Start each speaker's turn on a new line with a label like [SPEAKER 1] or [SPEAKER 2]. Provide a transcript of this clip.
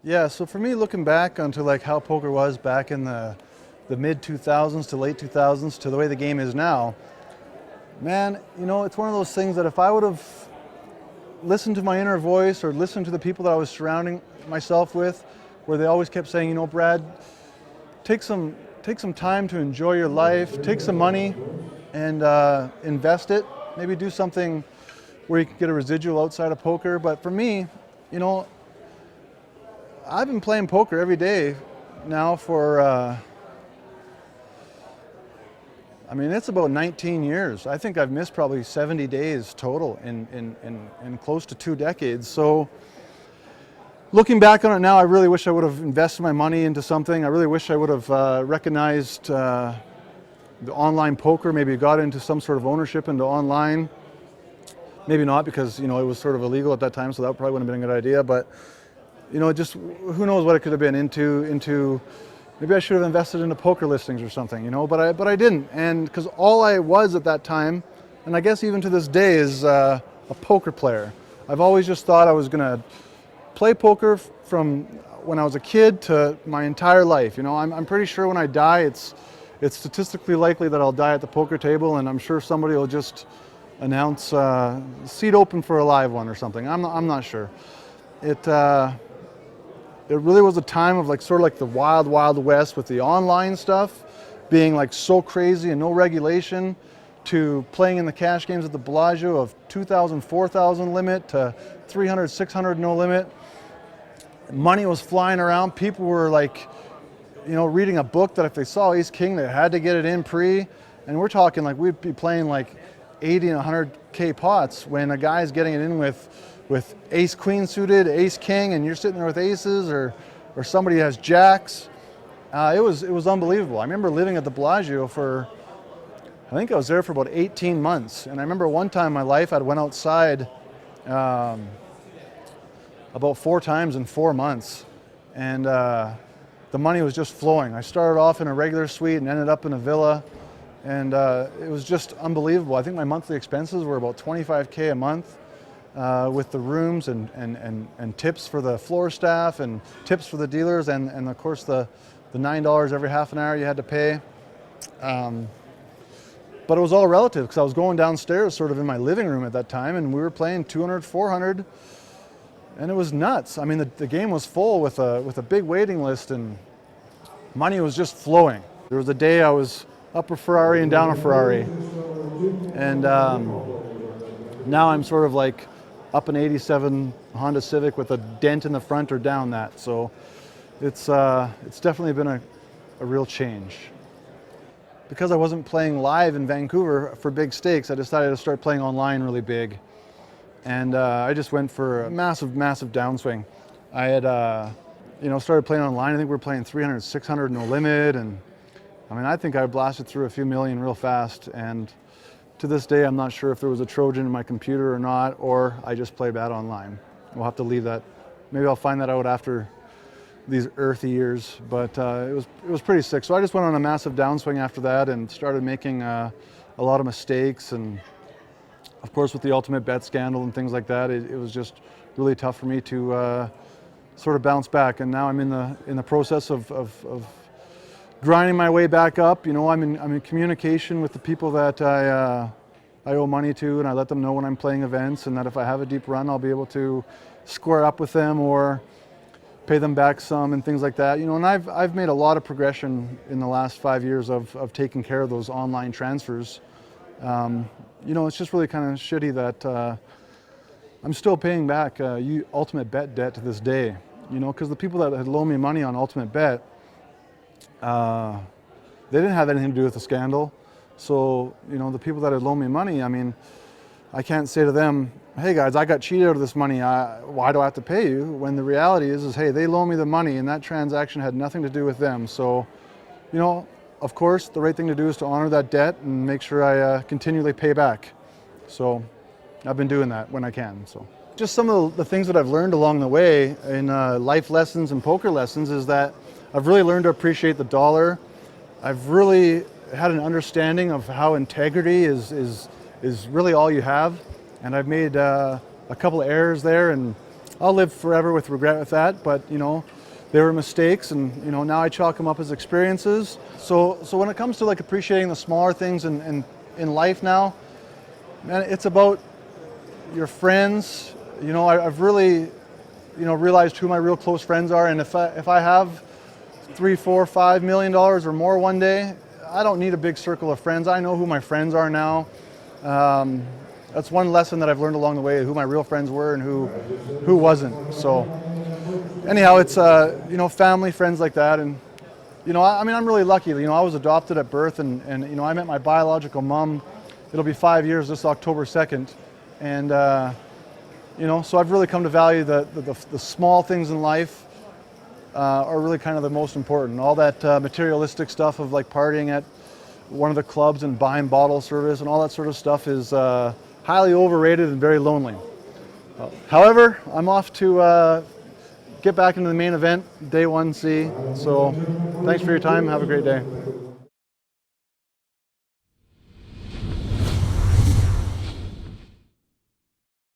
[SPEAKER 1] Yeah, so for me, looking back onto like how poker was back in the mid 2000s to late 2000s to the way the game is now, man, you know, it's one of those things that if I would have listened to my inner voice or listened to the people that I was surrounding myself with, where they always kept saying, you know, Brad, take some time to enjoy your life, take some money and invest it, maybe do something where you can get a residual outside of poker. But for me, you know, I've been playing poker every day now for, I mean, it's about 19 years. I think I've missed probably 70 days total in close to 2 decades. So looking back on it now, I really wish I would have invested my money into something. I really wish I would have recognized the online poker, maybe got into some sort of ownership into online. Maybe not, because, you know, it was sort of illegal at that time, so that probably wouldn't have been a good idea. But you know, just who knows what it could have been into. Maybe I should have invested into poker listings or something, you know, but I didn't. And because all I was at that time, and I guess even to this day, is a poker player. I've always just thought I was gonna play poker from when I was a kid to my entire life. You know, I'm pretty sure when I die, it's statistically likely that I'll die at the poker table, and I'm sure somebody will just announce seat open for a live one or something. I'm not sure. It really was a time of like sort of like the wild, wild west, with the online stuff being like so crazy and no regulation, to playing in the cash games at the Bellagio of 2,000, 4,000 limit to 300, 600 no limit. Money was flying around. People were like, you know, reading a book that if they saw Ace King, they had to get it in pre. And we're talking like we'd be playing like 80 and 100K pots when a guy's getting it in with ace queen suited, ace king, and you're sitting there with aces, or somebody has jacks. It was unbelievable. I remember living at the Bellagio for, I think I was there for about 18 months. And I remember one time in my life I went outside about 4 times in 4 months. And the money was just flowing. I started off in a regular suite and ended up in a villa. And it was just unbelievable. I think my monthly expenses were about $25K a month. With the rooms and tips for the floor staff and tips for the dealers, and of course the $9 every half an hour you had to pay. But it was all relative, because I was going downstairs sort of in my living room at that time, and we were playing 200, 400, and it was nuts. I mean, the game was full with a big waiting list, and money was just flowing. There was a day I was up a Ferrari and down a Ferrari, and now I'm sort of like up an 87 Honda Civic with a dent in the front or down that. So it's definitely been a real change. Because I wasn't playing live in Vancouver for big stakes, I decided to start playing online really big. And I just went for a massive, massive downswing. I had, you know, started playing online. I think we were playing 300, 600 no limit. And I mean, I think I blasted through a few million real fast. And to this day, I'm not sure if there was a Trojan in my computer or not, or I just play bad online. We'll have to leave that. Maybe I'll find that out after these earthy years, but it was pretty sick. So I just went on a massive downswing after that and started making a lot of mistakes. And of course, with the UltimateBet scandal and things like that, it was just really tough for me to sort of bounce back. And now I'm in the process of grinding my way back up. You know, I'm in communication with the people that I owe money to, and I let them know when I'm playing events, and that if I have a deep run, I'll be able to square up with them or pay them back some and things like that. You know, and I've made a lot of progression in the last 5 years of taking care of those online transfers. You know, it's just really kind of shitty that I'm still paying back UltimateBet debt to this day. You know, because the people that had loaned me money on UltimateBet, they didn't have anything to do with the scandal. So, you know, the people that had loaned me money, I mean, I can't say to them, hey guys, I got cheated out of this money, why do I have to pay you? When the reality is hey, they loaned me the money and that transaction had nothing to do with them. So, you know, of course, the right thing to do is to honor that debt and make sure I continually pay back. So I've been doing that when I can. So just some of the things that I've learned along the way in life lessons and poker lessons is that I've really learned to appreciate the dollar. I've really had an understanding of how integrity is really all you have. And I've made a couple of errors there, and I'll live forever with regret with that. But you know, they were mistakes, and you know, now I chalk them up as experiences. So when it comes to like appreciating the smaller things in life now, man, it's about your friends. You know, I've really, you know, realized who my real close friends are, and if I have $3, $4, $5 million or more one day, I don't need a big circle of friends. I know who my friends are now. That's one lesson that I've learned along the way: who my real friends were and who wasn't. So anyhow, it's you know, family, friends like that, and you know, I mean, I'm really lucky. You know, I was adopted at birth, and you know, I met my biological mom. It'll be 5 years this October 2nd, and you know, so I've really come to value the small things in life. Are really kind of the most important. All that materialistic stuff of like partying at one of the clubs and buying bottle service and all that sort of stuff is highly overrated and very lonely. However, I'm off to get back into the main event, day 1C. So thanks for your time. Have a great day.